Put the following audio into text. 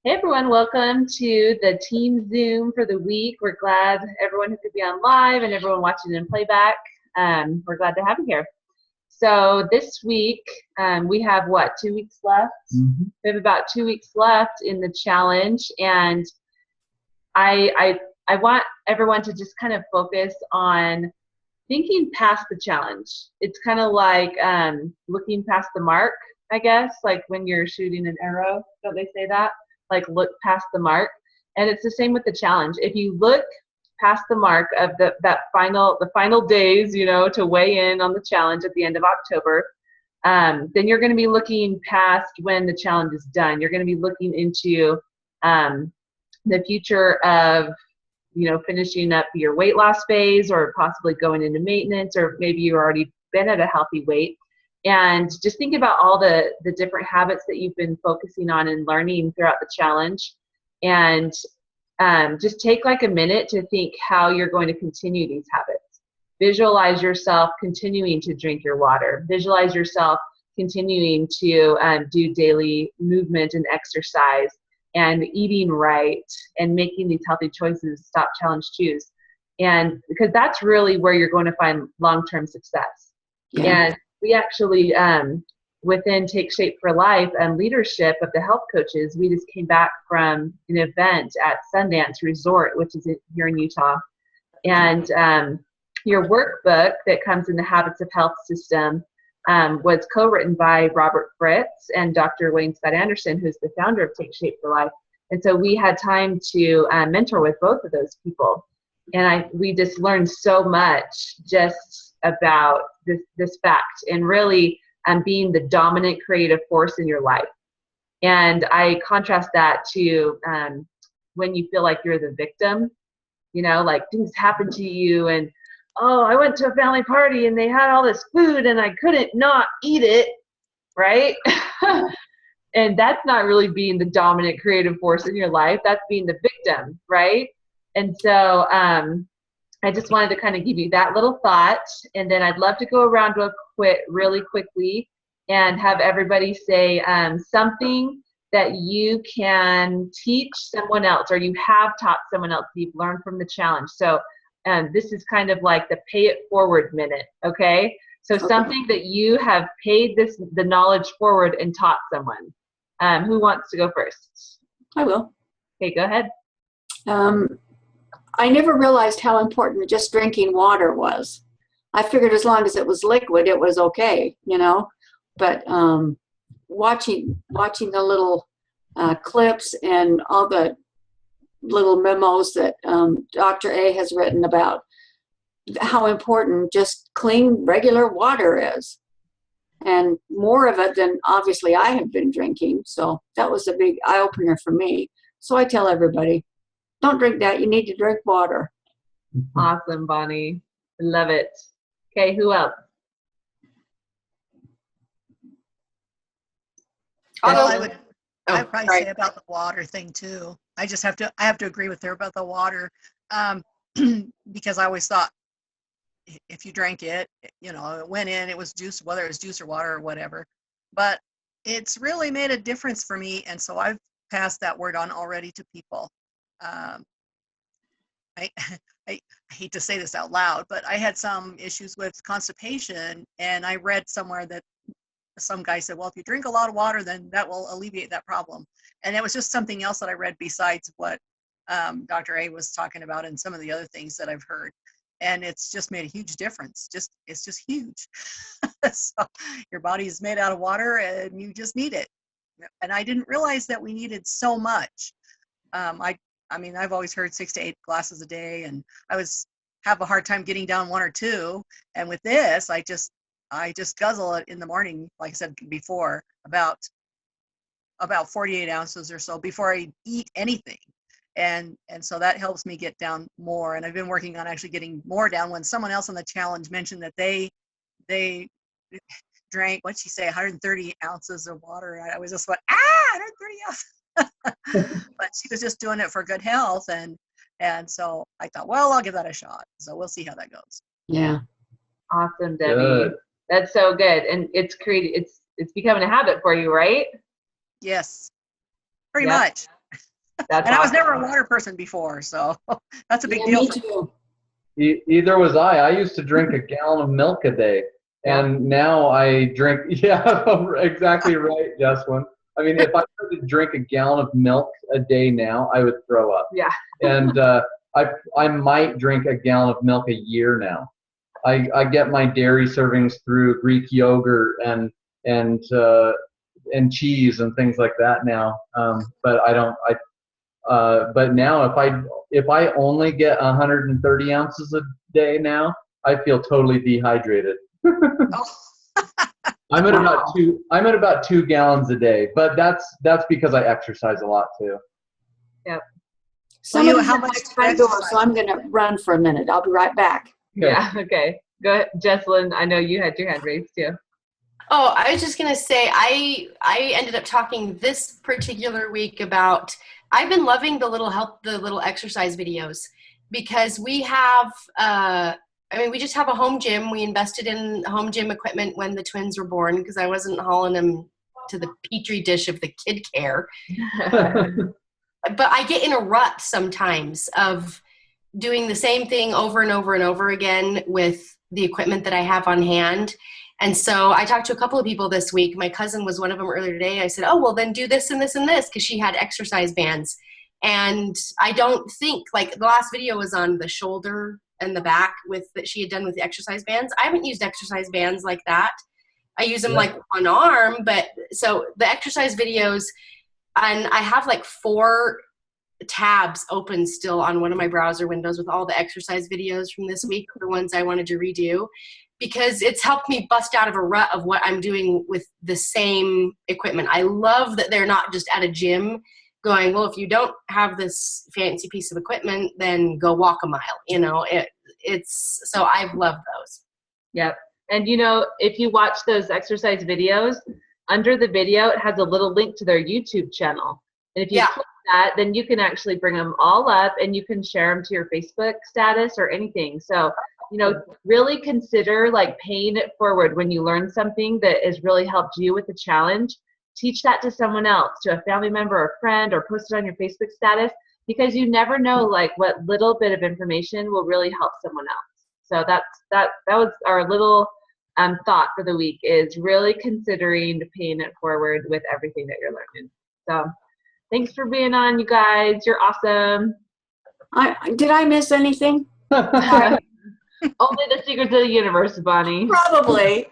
Hey everyone, welcome to the team Zoom for the week. We're glad everyone who could be on live and everyone watching in playback. We're glad to have you here. So this week we have 2 weeks left? We have about 2 weeks left in the challenge, and I want everyone to just kind of focus on thinking past the challenge. It's kind of like looking past the mark, I guess, like when you're shooting an arrow, don't they say that? Like look past the mark. And it's the same with the challenge. If you look past the mark of the final days, to weigh in on the challenge at the end of October, then you're going to be looking past when the challenge is done. You're going to be looking into the future of finishing up your weight loss phase, or possibly going into maintenance, or maybe you've already been at a healthy weight. And just think about all the different habits that you've been focusing on and learning throughout the challenge. And just take like a minute to think how you're going to continue these habits. Visualize yourself continuing to drink your water. Visualize yourself continuing to do daily movement and exercise and eating right and making these healthy choices, stop, challenge, choose. And because that's really where you're going to find long-term success. Yeah. And we actually, within Take Shape for Life and leadership of the health coaches, we just came back from an event at Sundance Resort, which is here in Utah. And your workbook that comes in the Habits of Health system was co-written by Robert Fritz and Dr. Wayne Scott Anderson, who's the founder of Take Shape for Life. And so we had time to mentor with both of those people. And we just learned so much just about this fact, and really being the dominant creative force in your life. And I contrast that to when you feel like you're the victim, like things happen to you, and oh, I went to a family party and they had all this food and I couldn't not eat it, right? And that's not really being the dominant creative force in your life. That's being the victim, right? And so I just wanted to kind of give you that little thought, and then I'd love to go around really quickly and have everybody say something that you can teach someone else, or you have taught someone else that you've learned from the challenge. So this is kind of like the pay it forward minute, okay? So something that you have paid the knowledge forward and taught someone. Who wants to go first? I will. Okay, go ahead. I never realized how important just drinking water was. I figured as long as it was liquid, it was okay, But watching the little clips and all the little memos that Dr. A has written about how important just clean, regular water is. And more of it than obviously I have been drinking. So that was a big eye-opener for me. So I tell everybody, don't drink that. You need to drink water. Awesome, Bonnie. Love it. Okay, who else? Well, I'd probably say about the water thing too. I have to agree with her about the water, because I always thought if you drank it, it went in, it was juice, whether it was juice or water or whatever. But it's really made a difference for me, and so I've passed that word on already to people. I hate to say this out loud, but I had some issues with constipation, and I read somewhere that some guy said, well, if you drink a lot of water, then that will alleviate that problem. And it was just something else that I read besides what Dr. A was talking about and some of the other things that I've heard. And it's just made a huge difference. It's just huge. So your body is made out of water and you just need it. And I didn't realize that we needed so much. I mean, I've always heard 6 to 8 glasses a day, and I have a hard time getting down 1 or 2. And with this, I just guzzle it in the morning, like I said before, about 48 ounces or so before I eat anything. And so that helps me get down more. And I've been working on actually getting more down. When someone else on the challenge mentioned that they drank, what'd she say, 130 ounces of water, I was just went, 130 ounces. But she was just doing it for good health, and so I thought, well, I'll give that a shot. So we'll see how that goes. Yeah. Awesome, Debbie. That's so good. And it's becoming a habit for you, right? Yes. Pretty much. That's And I was awesome. never a water person before, so that's a big Yeah, deal. me For me. too. Either was I. I used to drink a gallon of milk a day, and now I drink. Yeah, exactly right, Jesslyn. I mean, if I were to drink a gallon of milk a day now, I would throw up. Yeah. And I might drink a gallon of milk a year now. I get my dairy servings through Greek yogurt and cheese and things like that now. But I don't. But now if I only get 130 ounces a day now, I feel totally dehydrated. Oh. I'm at about 2 gallons a day, but that's because I exercise a lot too. Yep. Somebody's how at my much do you front door, exercise? so I'm going to run for a minute. I'll be right back. Okay. Yeah. Okay. Go ahead, Jesslyn. I know you had your hand raised too. Oh, I was just going to say, I ended up talking this particular week about, I've been loving the little exercise videos, because we have, we just have a home gym. We invested in home gym equipment when the twins were born, because I wasn't hauling them to the petri dish of the kid care. But I get in a rut sometimes of doing the same thing over and over and over again with the equipment that I have on hand. And so I talked to a couple of people this week. My cousin was one of them earlier today. I said, oh, well, then do this and this and this, because she had exercise bands. And I don't think, like, the last video was on the shoulder and the back that she had done with the exercise bands. I haven't used exercise bands like that. I use them like on arm, but so the exercise videos, and I have like 4 tabs open still on one of my browser windows with all the exercise videos from this week, the ones I wanted to redo, because it's helped me bust out of a rut of what I'm doing with the same equipment. I love that they're not just at a gym going, well, if you don't have this fancy piece of equipment, then go walk a mile. It's so I've loved those. Yep. And if you watch those exercise videos, under the video, it has a little link to their YouTube channel. And if you click that, then you can actually bring them all up and you can share them to your Facebook status or anything. So, really consider like paying it forward when you learn something that has really helped you with the challenge. Teach that to someone else, to a family member or friend, or post it on your Facebook status, because you never know like what little bit of information will really help someone else. So that was our little thought for the week, is really considering paying it forward with everything that you're learning. So thanks for being on, you guys. You're awesome. Did I miss anything? Only the secrets of the universe, Bonnie. Probably.